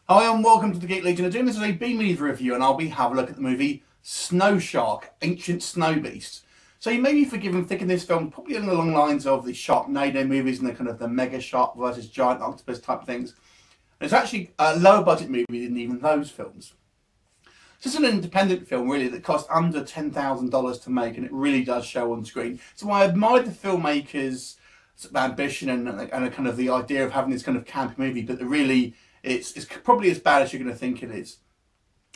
Hi and welcome to the Geek Legion of Doom. This is a B-movie review and I'll be having a look at the movie Snow Shark, Ancient Snow Beast. So you may be forgiven thinking this film probably along the long lines of the Sharknado movies and the kind of the mega shark versus giant octopus type things. And it's actually a lower budget movie than even those films. It's just an independent film really that cost under $10,000 to make, and it really does show on screen. So I admired the filmmakers' sort of ambition and a kind of the idea of having this kind of camp movie, but really it's probably as bad as you're going to think it is.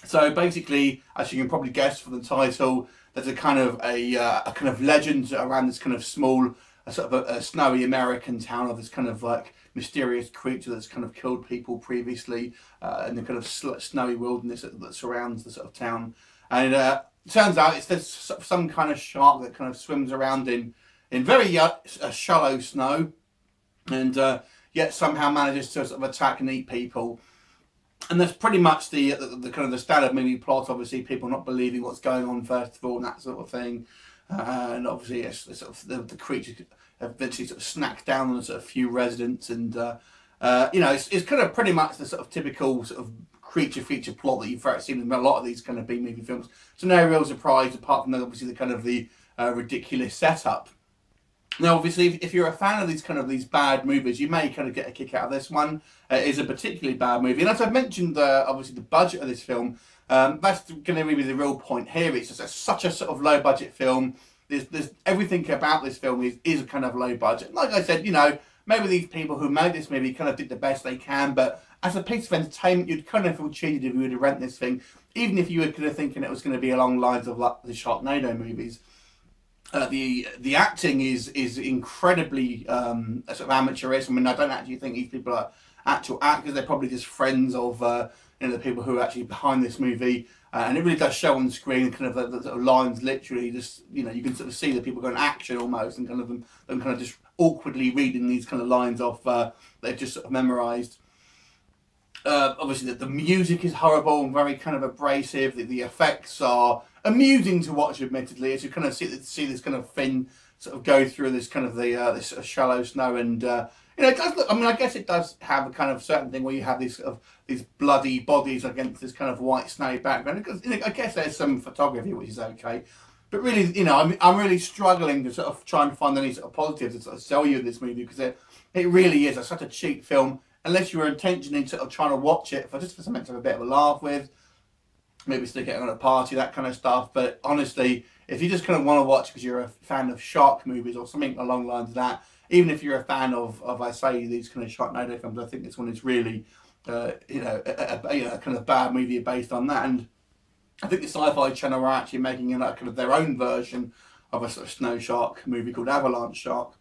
So basically, as you can probably guess from the title, there's a kind of legend around this kind of small, sort of a snowy American town of this kind of like mysterious creature that's kind of killed people previously in the kind of snowy wilderness that surrounds the sort of town. And it turns out it's this some kind of shark that kind of swims around in very shallow snow, and yet somehow manages to sort of attack and eat people. And that's pretty much the kind of the standard movie plot. Obviously, people not believing what's going on first of all, and that sort of thing. And obviously, it's sort of the creature eventually sort of snacks down on a sort of few residents, and you know, it's kind of pretty much the sort of typical sort of creature feature plot that you've seen in a lot of these kind of B-movie films. So no real surprise apart from obviously the kind of the ridiculous setup. Now, obviously, if you're a fan of these bad movies, you may kind of get a kick out of this one. It is a particularly bad movie, and as I've mentioned, obviously the budget of this film, that's going to be the real point here. It's just such a sort of low budget film. There's everything about this film is a kind of low budget. Like I said, you know, maybe these people who made this movie kind of did the best they can, but as a piece of entertainment, you'd kind of feel cheated if you were to rent this thing, even if you were kind of thinking it was going to be along the lines of like the Sharknado movies. The acting is incredibly sort of amateurish. I mean, I don't actually think these people are actual actors. They're probably just friends of you know, the people who are actually behind this movie, and it really does show on the screen. Kind of the sort of lines, literally, just, you know, you can sort of see the people going action almost, and kind of them kind of just awkwardly reading these kind of lines off they've just sort of memorised. Obviously, the music is horrible and very kind of abrasive. The effects are amusing to watch, admittedly, as you kind of see this kind of fin sort of go through this kind of this sort of shallow snow, and you know, it does look. I mean, I guess it does have a kind of certain thing where you have these sort of these bloody bodies against this kind of white snowy background. Because, you know, I guess there's some photography which is okay, but really, you know, I'm really struggling to sort of try and find any sort of positives to sort of sell you this movie, because it really is such a cheap film. Unless you were intentionally sort of trying to watch it for something to have a bit of a laugh with, maybe stick it on a party, that kind of stuff. But honestly, if you just kind of want to watch because you're a fan of shark movies or something along the lines of that, even if you're a fan of I say, these kind of Sharknado films, I think this one is really, you know, a kind of bad movie based on that. And I think the Sci-Fi Channel are actually making kind of their own version of a sort of snow shark movie called Avalanche Shark.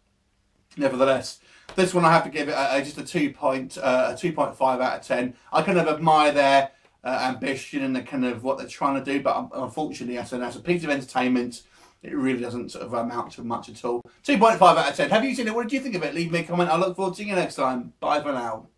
Nevertheless, this one I have to give it just a 2.5 out of 10. I kind of admire their ambition and the kind of what they're trying to do, but unfortunately, as a piece of entertainment, it really doesn't sort of amount to much at all. 2.5 out of 10. Have you seen it? What did you think of it? Leave me a comment. I look forward to seeing you next time. Bye for now.